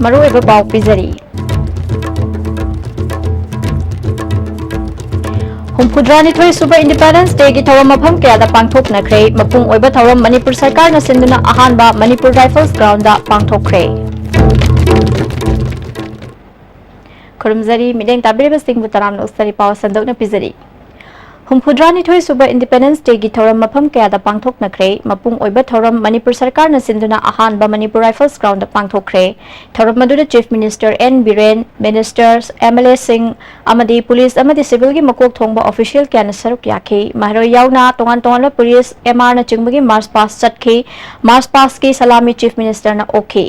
मरुओइबा पाउ पिजरी हुमफुद्रानिथोई super Independence Day की थौरम मफम कयादा पांगथोकनख्रे मपुंग ओइबा थौरम मणिपुर सरकार न सिंधुना अहानबा मणिपुर राइफल्स ग्राउंड दा पांगथोकख्रे खुरुमजरी मिडेंग ताबिरेबा सिंगबु तराम नोस्तरी पाव संदोकना पिजरी हुमफुद्रानिथोई सुपर इंडिपेंडेंस डे की थौरम मफम कयादा पांगथोकनख्रे मपुंग ओइबा थौरम मणिपुर सरकार न सिंधुना अहानबा मणिपुर राइफल्स ग्राउंड दा पांगथोकख्रे थौरम मदुदा chief minister N Biren ministers MLA Singh अमदी पुलिस अमदी सिविल की मकोक थोंबा ऑफिशियल क्या सरुक याखे महरो यावना तोंगान तोंगान पुलिस एमआर न चिंगबगी मार्च पास चटखे मार्च पास की सलामी चीफ मिनिस्टर न ओखे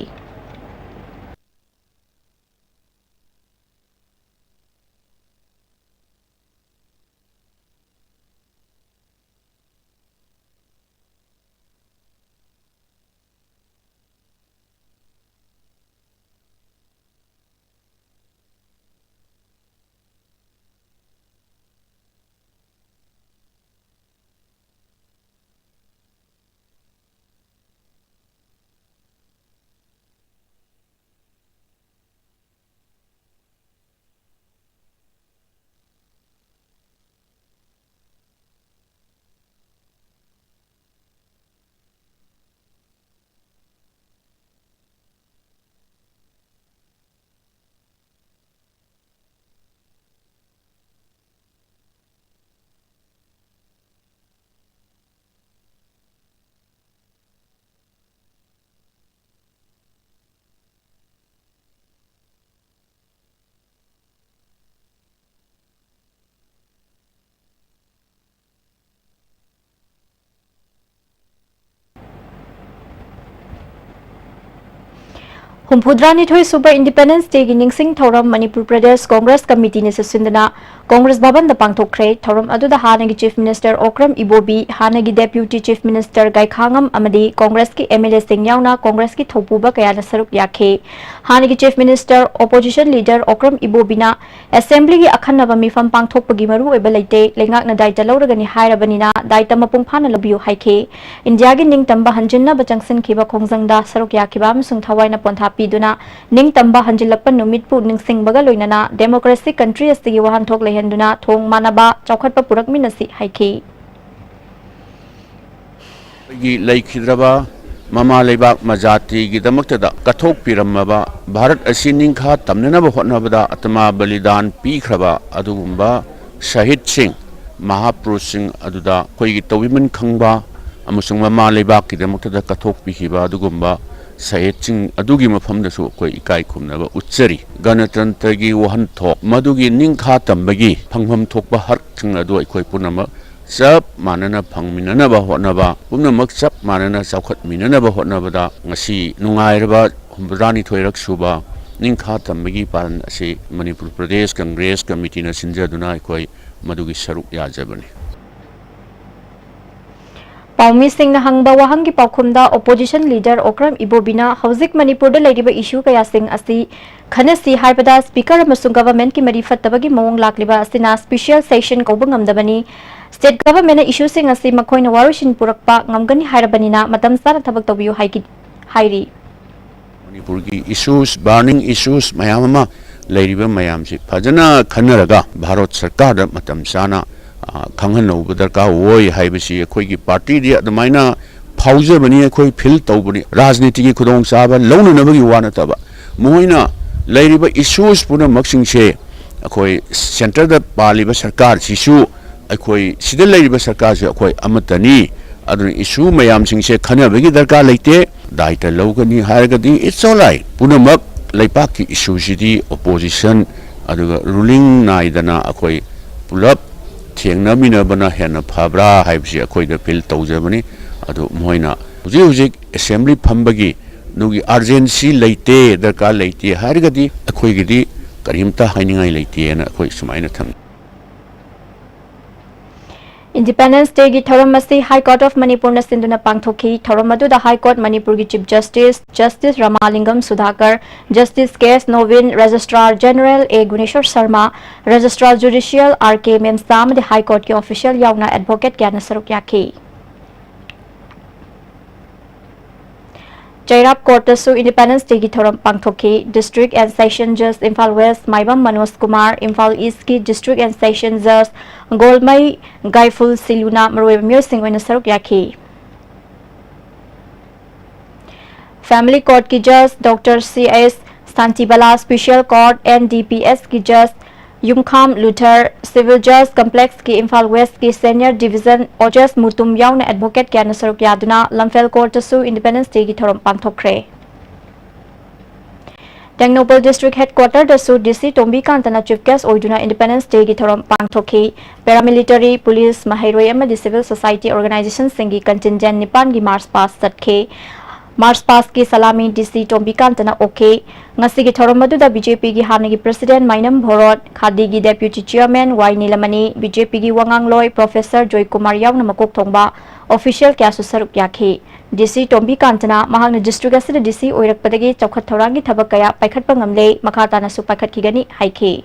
हुमफुद्रानिथोई सुपर इंडिपेंडेंस डे की निंगसिंग थौरम मणिपुर प्रदेश कांग्रेस कमिटी ने सिंधुना कांग्रेस भवन दा पांगथोकख्रे थौरम अदुदा हानगी चीफ मिनिस्टर ओक्रम इबोबी हानगी डेप्यूटी चीफ मिनिस्टर गाइखांगम अमदी कांग्रेस की एमएलए सिंह यावना कांग्रेस की थौपुबा कयाना सरुक याखे हानगी chief minister opposition leader Okram इबोबीना असेंबली की अखन्नबा मिफम पांगथोकपगी मरु ओइबा लेते लेंगाकना दायित्व लौरगनी हायरबनिना दायित्व मपुंग फाना लबियु हाइखे इंडिया की निंगतंबा हंजिन्नबा चंगसिनखिबा खोंजंगदा सरुक याखिबा अमसुंग थवाइना पोंथा पीदुना निंगतंबा हंजिलकपा नुमितपु निंगसिंगबगा लोइनना डेमोक्रेसी कंट्री असतिगी वहानथोक लेहंदुना थोंग मानबा चौखटपा पुरकमिनसी हाइखे लेखिद्रबा ममा लेबाक मजाति की दमक्तदा कथोक पिरमबा भारत असि निंखा तमननबा होटनबदा आत्मा बलिदान पीख्रबा अदुगुंबा शहीद सिंह महापुरुष सिंह अदुदा कोई तविमन खंगबा अमुसुंग ममा लेबाक की दमक्तदा कथोक पिखिबा अदुगुंबा शहीद सिंह अदुगी मफमदसु कोई इकाई खुमनबा उच्चरी गणतंत्र की वहनथोक मदुगी निंखा तंबगी फंगफम थोकबा हक सिंह अदु अखोई पुनम सब मानना फंगमिननबा होटनबा पुनमक सब मानना चौखटमिननबा होटनबदा ngasi नुंगाइरबा हुमफुद्रानिथोई सुबा निंखा तंबगी पारन असे मणिपुर प्रदेश कांग्रेस कमिटी न सिंजदुना अखोई मदुगी सरुक याजबनी पाउमी सिंह हंगबा वहंगी पाउखुमदा ओपोजिशन लीडर ओक्रम इबोबिना हौजिक मणिपुर दा लेरिबा इशू कया सिंह असि खनसी हाइबदा स्पीकर अमसुंग गवर्नमेंट की मरी फत्तबगी मवंग लाक्लिबा असिना स्पेशल सेशन कौबा ngamdabani state government issue Singh असि मखोइना वारुशिन पुरकपा ngamgani हाइरबनिना मतम सारा थबक तबियु हाइरी मणिपुर की इशूस बर्निंग इशूस मयामा लेरिबा मयामसि फजना खनरगा भारत सरकार मतम साना खंगनौब दरकार ओय हाइबसी अखोई पार्टी दि अदमाइना फाउजबनी अखोई फिल तौबनी राजनीति की खुदोंग चाबा लौननबगी वानतबा मोइना लेरिबा इशूस पुना मक्सिंगसे अखोई सेंटर द पालिबा सरकार सिसु अखोई सिदा लेरिबा सरकार से अखोई अमतनी अदुन इशू मयामसिंगसे खनबगी दरकार लेते दायित्व लौगनी हारगदी इट्स ऑल राइट पुनमक लेपाक की इशू सिदी ओपोजिशन अदुगा रूलिंग नाइदना अखोई पुलप थेंगनमिनबना हेन फब्रा हाइबसी अखोइदा फिल तौजबनी अदु मोइना हुजिक हुजिक असेंबली फंबगी नुगी अर्जेंसी लेते दरकार लेते हारगदी अखोइगिदी करिमता हाइनिंगाई लेते ना अखोइ सुमाइना थम इंडिपेंडेंस डे की थौरम असी हाई कोर्ट ऑफ मणिपुर न सिंधुना पांगथोखी थौरम अदुदा हाई कोर्ट मणिपुर की chief justice justice Ramalingam Sudhakar justice KS नोविन registrar general A Guneshwar Sharma registrar judicial R K Memsam high court के ऑफिशियल यावना एडवोकेट क्या सरुक याखी Jairap Court Independence Day ki thoram pangthokhi. District and Session Judge Imphal West Maibam Manoj Kumar, Imphal East ki District and Session Judge Golmai Gaiful Siluna Maroi Myo Singh oina saruk yakhi. Family Court ki Judge Dr. C.S. Santibala Special Court and DPS ki Judge Yumkham Luther, Civil Judge Complex ki Imphal West ki Senior Division Judge Mutum Yauna Advocate kya nasaruk yaduna Lamphel Court Independence Day ki thoram pangthokre. Tengnopal District Headquarter DC Tombi Kantana Chief Guest oiduna Independence Day ki thoram pangthokhi. Paramilitary, Police, Mahairoi amadi Civil Society Organizations singi contingent nipan gi March Past satkhe. March Past ki Salami DC Tombi Kantana okay. Ngasi ki thoram maduda BJP ki hanagi President Mainam Bhorot, Khadi ki Deputy Chairman Y Nilamani, BJP ki Wangang Loy, Professor Joy Kumar yauna makok thongba official kya susaruk yakhi. DC Tombi Kantana mahangna district asida DC oirakpadagi chawkhat thorangi thabak kaya paikhatpa ngamle makha tana su paikhat khigani haikhi.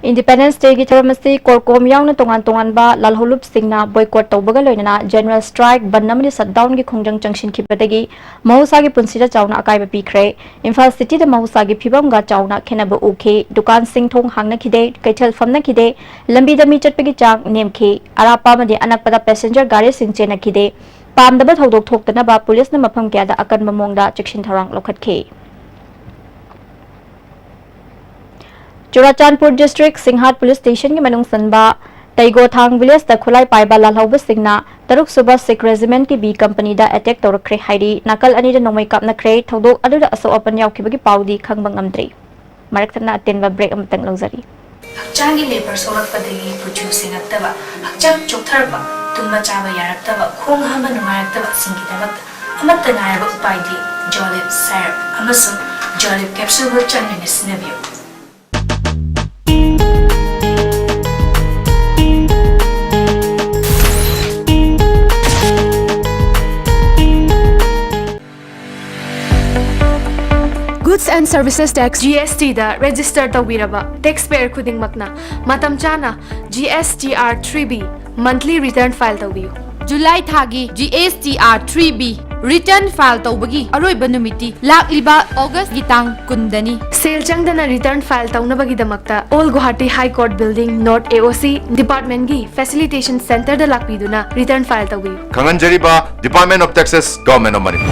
Independence Day ki thoramasi korkom yauna tongan ba lalholup singna boycott tawbaga loinana general strike bannamani shutdown ki khongjang changshin khibadagi mahusa gi punsida chawna akaiba pikre. Imphal City da mahusa gi phibam ga chawna khenaba ukhe. Dukan sing thong hangna khide, kaithal famna khide, lambi da mi chatpagi chang nemkhe. Arapa madi anakpada passenger gari sing chena khide. Pamdaba thodok thoktana ba police na mafam kya da akan mamongda chekshin tharang lokhatke. Churachandpur District Singhat Police Station ki manung sanba Taigo Thang Village da khulai paiba lalhauba singna Taruk Suba Sikh Regiment ki B Company da attack tawrakre hairi nakal ani da nomai kapna kre thodok aduda aso apan yaukibagi paudi khangbang amdri maraktana atenba break amatang longzari Hakchangi labor sorakpadagi producing attaba hakchang choktarba tumba chaba yaraktaba khong hama nungayaktaba singidabak amatta ngaraba upaidi jolib syrup amasung jolib capsule ho chanmini sinabiyo. Goods and Services Tax GST da register tawiraba taxpayer khuding makna matam chana GSTR 3B monthly return file tawiyu. July thagi GSTR 3B return file tawbagi aroiba numiti lakliba August gitang kundani. Sale changdana return file tawnabagi damakta All Guwahati High Court Building North AOC Department gi Facilitation Center da lakpiduna return file tawiyu. Kanganjariba Department of Taxes Government of Manipur.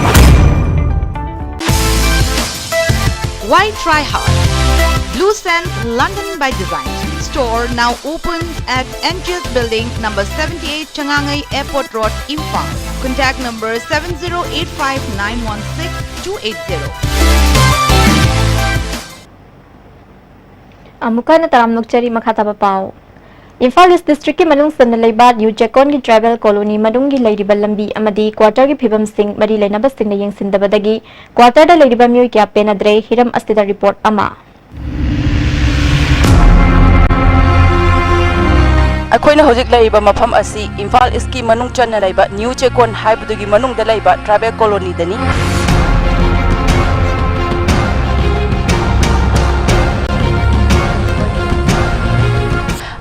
Why try hard? Blue Sense London by Design store now open at NGS Building number 78 Changangai Airport Road, Imphal. Contact number 7085916280. Amuka na taram nukchari makhataba pao. Imphal East District ki manung sanna leiba New Chekon ki Tribal Colony manung gi leiriba lambi amadi quarter gi phibam sing mari leinaba sing na yengsindabadagi quarter da leiriba myoi kya penadre hiram astida report ama. अखोइना होजिक Laiba मफम असी इम्फाल इसकी मनुंग चन्ना Laiba new चेकोन हाइबदुगी मनुंग दा Laiba tribal colony दनी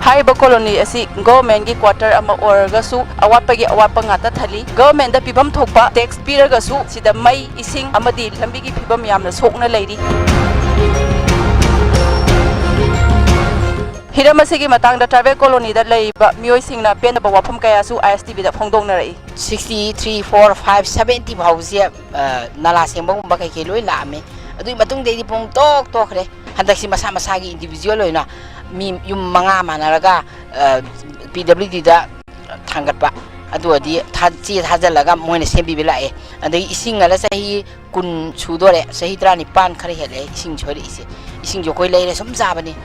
हाइबा colony असी government की quarter अमा ओरगसु अवापगी अवापा ngata thali government दा पिबम थोकपा tax पिरगसु सिदा मई इसिंग अमदी लंबी की पिबम यामना सोकना लैरी हिरमसिगी मतंगदा ट्राइबल कॉलोनी दा लैबा मियोय सिंगना पेनबा वाफम कयासु आईएसटीबी दा फोंगदोंगनरई 63 4 5 70 भाउजे नाला सेंबगुंबा कई लोय लामे अदुई मतुंग देदी पोंग टोक टोखरे हंदक्सी मसा मसागी इंडिविजुअल होइना मी युम मंगा मानरगा पीडब्ल्यूडी दा थांगतपा अदुअदी थाची थाजलगा मोयने सेंबी लाए अदई इसिंग अला सही कुन सुदोरे सही 35 खरे हेले इसिंग छोरे इसे इसिंग जो कोई लेरे सम जाबनी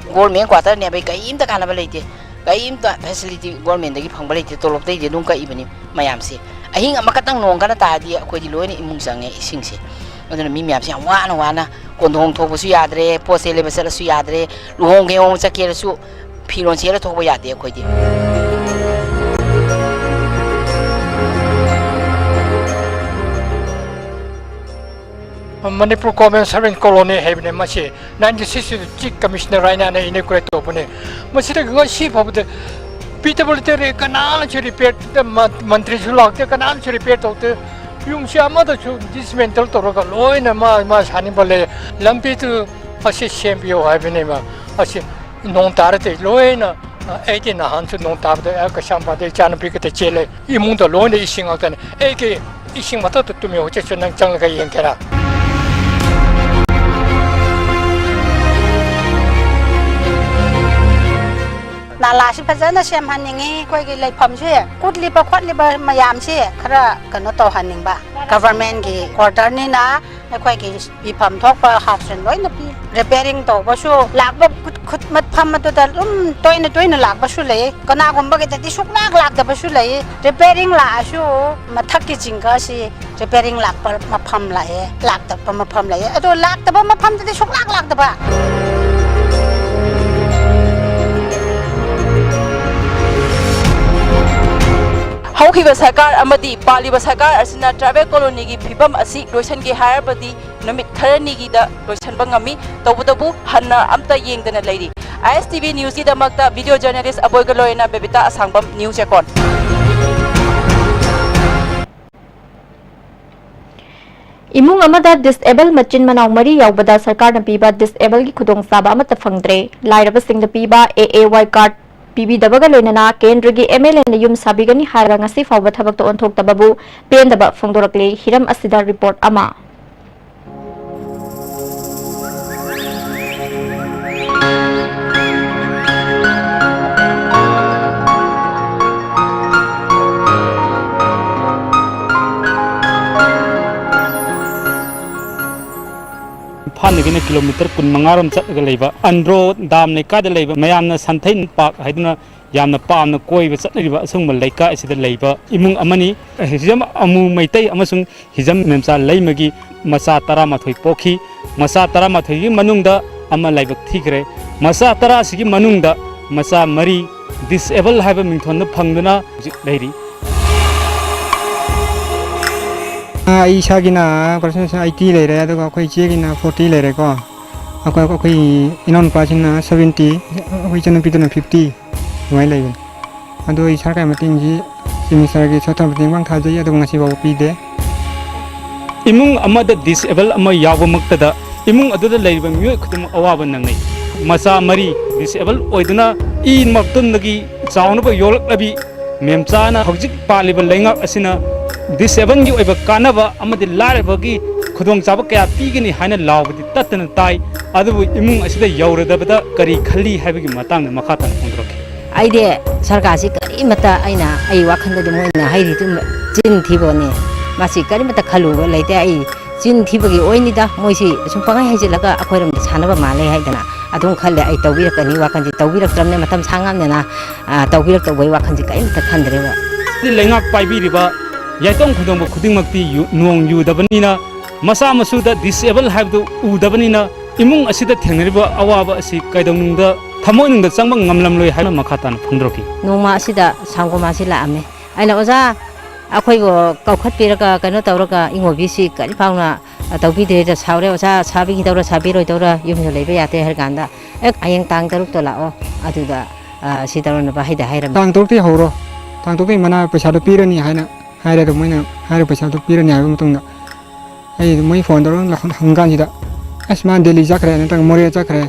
गवर्नमेंट क्वार्टर ने भाई कईम तक लेते कईम फैसिलिटी गवर्नमेंट की फंग लेते तोलोप तोलोप इबनी मैम से ꯑꯍꯤꯡ ꯑꯃꯈꯛꯇꯪ ꯅꯣꯡ ꯀꯟꯅ ꯇꯥꯔꯗꯤ ꯑꯩꯈꯣꯏꯗꯤ ꯂꯣꯏꯅ ꯏꯃꯨꯡ ꯆꯪꯉꯦ ꯏꯁꯤꯡꯁꯦ ꯑꯗꯨꯅ ꯃꯤ ꯃꯌꯥꯝꯁꯦ ꯌꯥꯝ ꯋꯥꯅ ꯀꯣꯟꯊꯣꯡ ꯊꯣꯛꯄꯁꯨ ꯌꯥꯗ꯭ꯔꯦ ꯄꯣꯠ ꯆꯩ ꯂꯩꯕ ꯆꯠꯂꯁꯨ ꯌꯥꯗ꯭ꯔꯦ ꯂꯨꯍꯣꯡ ꯈꯦꯍꯣꯡ ꯆꯠꯀꯦꯔꯁꯨ ꯐꯤꯔꯣꯟ ꯁꯦꯠꯂ ꯊꯣꯛꯄ ꯌꯥꯗꯦ ꯑꯩꯈꯣꯏꯗꯤ Manipur Government Serving Colony Haven Machi 96 Chief Commissioner Raina inaugurate open. Masita Goshi of the Peterbility canal to repair the Mantri Sulak, the canal to repair the Yumshamada to dismantle Toroka Loin and Mas Hannibal, Lumpy to assist Champion Ivanema, as non tarate Loina. 18 hands non tap the Akashamba, the Chanapika Chile, Imunda Loin ising out an AK ising Mata to me, which is an Changa Yankara. Nalashi Pazana Sham Hanning, Quaggy like Pomshe, good liver, quite liver, Mayamshe, Kara, Kanoto Hanningba, government quarter Nina, a Quaggy be pump talk for house and loin repairing to Bashu, Lagbo could mat pump to the toina Lagbashule, Konagumba that they should lag the Bashule, repairing Lashu, Mataki Jingasi, repairing lag pump laye, lag the pump laye, I don't lag the bomb pump that they should lag the bar. Haukiba Sakar Amadi, Paliba Sakar, Asina Travel Colony, Pibam Asi, Roshan Ge Harabadi, Namit Karanigi, the Roshan Bangami, Tobudabu, Hanna Amta Ying than a lady. ISTV News, the Magda, video journalist Aboigaloina, Bebita Asambam, News Account. Imung amada disable machin manau mari yaubada sarkar na piba disable ki khudong saba amata fangdre lairaba sing da piba AAY card PB dabaga loinana kendra gi MLA na yum sabigani harga ngasi fawba thabak to onthok tababu pen daba fongdorakle hiram asida report ama Fanagina kilometer kun mangaram chatga leiba andro dam nei ka da leiba mayamna santhain park haiduna yamna pamna koiba chatriba asung malaika asida leiba imung amani hijam amu maitai amasung hijam memsa leimagi masa tara mathoi pokhi masa tara mathoi gi manungda ama laibak thigre masa tara sigi manungda masa mari disable haiba mingthon na phangduna leiri Isagina person IT lere aduga koi chegina 40 lere ko akoi inon pasina 70 akoi chana pituna 50 mai lei adu isa ka mating ji simisar gi chota mating bang thaje adu ngasi ba pi de imung amada disable ama yawa maktada imung aduda leiba myo khudum awaba nangai masa mari disable oiduna in maktun nagi chauna ba yolak labi memchana hojik paliba lengak asina disable gi oiba kanaba amadi larabagi khudong chaba kya pigini haina lawbadi tatna tai adu imung asida yauradabada kari khali haibagi matang makhatan hondroki aide sarkasi kari mata aina ai wakhanda de moina hairi tum chin thibone masi kari mata khalu leite ai chin thibagi oinida moisi sum pangai haijilaga akoiram sanaba male haidana adung khalle ai tawbirakani wakhanji tawbirakramne matam sangamne na tawbirak tawai wakhanji kai mata khandreba lengak paibiriba yaitong khudong khudingmakti nuong yudabanina masa masuda disable haibdu udabanina imung asida thengnariba awaba asi kaidongnungda thamoinungda changba ngamlamloi haina makhatan phundroki noma asida sangoma sila ame aina oza akhoi go kaukhat piraga kano tawraga ingobi si kali pauna tawbi de saure oza sabi gi tawra sabi roi tawra yumno leibe yate har ganda ek ayeng tang taruk to lao aduda si tawna ba haida hairam tang torti horo tang torti mana paisa do pirani haina haira do moina haira paisa do pirani ha mutungda ai moi phone do hangan sida asman delhi jakre na tang more jakre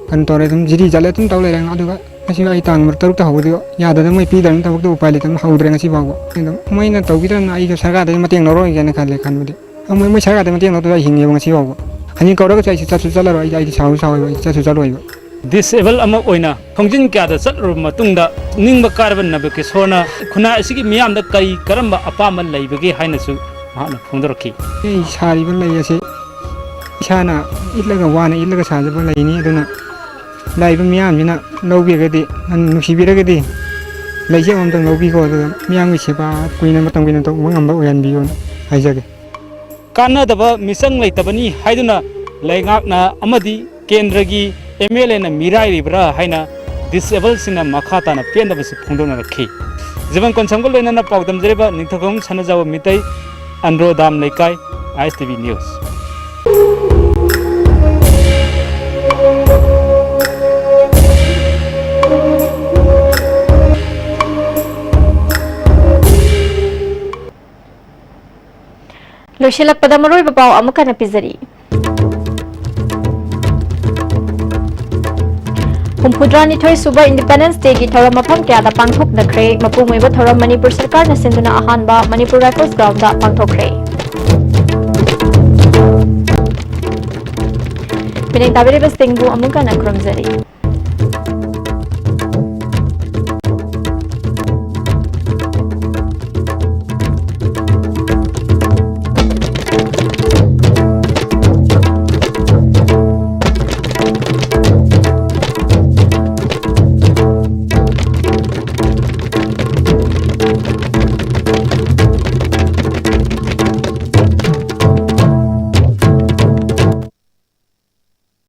kan tore tum jiri jale tum tawle rang aduga asi ai tang mar taruk ta hawdio ya da moi pi dan tabuk do upale tam hawdre ngasi bago moi na tawbi na ai do sarga da mateng noro igena khale khanbudi moi sarga da mateng no do hingi ngasi bago ani kawra ga chai cha chu chala ro ai chau chau cha chu chalo iba disable ama oina khongjin kya da chatru matungda ningba karban nabke sona khuna asigi miyam da kai karamba apama leibage hainasu mahana phundroki ei sari ban lei ase isana ilaga wana ilaga sajaba leini aduna laiba miyam jina lobigadi nusibiragadi ꯂꯩꯁꯦ ꯑꯃꯇꯪ ꯂꯧꯕꯤꯈꯣ ꯑꯗꯨꯒ ꯃꯤꯌꯥꯝꯒꯤ ꯁꯦꯕꯥ ꯀꯨꯏꯅ ꯃꯇꯝ ꯀꯨꯏꯅ ꯇꯧꯕ ꯉꯝꯕ ꯑꯣꯏꯍꯟꯕꯤꯌꯣꯅ ꯍꯥꯏꯖꯒꯦ ꯀꯥꯟꯅꯗꯕ ꯃꯤꯆꯪ ꯂꯩꯇꯕꯅꯤ ꯍꯥꯏꯗꯨꯅ ꯂꯩꯉꯥꯛꯅ ꯑꯃꯗꯤ ꯀꯦꯟꯗ꯭ꯔꯒꯤ MLAꯅ ꯃꯤꯔꯥꯏꯔꯤꯕ꯭ꯔꯥ ꯍꯥꯏꯅ ꯗꯤꯁꯦꯕꯜꯁꯤꯡꯅ ꯃꯈꯥ ꯇꯥꯅ ꯄꯦꯟꯗꯕꯁꯤ ꯐꯣꯡꯗꯣꯛꯅꯔꯛꯈꯤ ꯖꯤꯕꯟ ꯀꯣꯟꯁꯝꯒ ꯂꯣꯏꯅꯅ ꯄꯥꯎꯗꯝꯖꯔꯤꯕ ꯅꯤꯡꯊꯧꯈꯣꯡ ꯁꯅꯖꯥꯎ ꯃꯤꯇꯩ ꯑꯟꯗ꯭ꯔꯣ ꯗꯥꯝ ꯂꯩꯀꯥꯏ ISTV ꯅ꯭ꯌꯨꯁ ꯂꯣꯏꯁꯤꯜꯂꯛꯄꯗ ꯃꯔꯨꯑꯣꯏꯕ ꯄꯥꯎ ꯑꯃꯨꯛꯀ ꯄꯤꯖꯔꯤ ꯍꯨꯝꯐꯨꯇꯔꯥꯅꯤꯊꯣꯏ ꯁꯨꯕ ꯏꯟꯗꯤꯄꯦꯟꯗꯦꯟꯁ ꯗꯦꯒꯤ ꯊꯧꯔꯝ ꯃꯐꯝ ꯀꯌꯥꯗ ꯄꯥꯡꯊꯣꯛꯅꯈ꯭ꯔꯦ ꯃꯄꯨꯡ ꯑꯣꯏꯕ ꯊꯧꯔꯝ ꯃꯅꯤꯄꯨꯔ ꯁꯔꯀꯥꯔꯅ ꯁꯤꯟꯗꯨꯅ ꯑꯍꯥꯟꯕ ꯃꯅꯤꯄꯨꯔ ꯔꯥꯏꯐꯜꯁ ꯒ꯭ꯔꯥꯎꯟꯗ ꯄꯥꯡꯊꯣꯛꯈ꯭ꯔꯦ ꯃꯤꯠꯌꯦꯡ ꯇꯥꯕꯤꯔꯤꯕꯁꯤꯡꯕꯨ ꯑꯃꯨꯛ ꯍꯟꯅ ꯈꯨꯔꯨꯝꯖꯔꯤ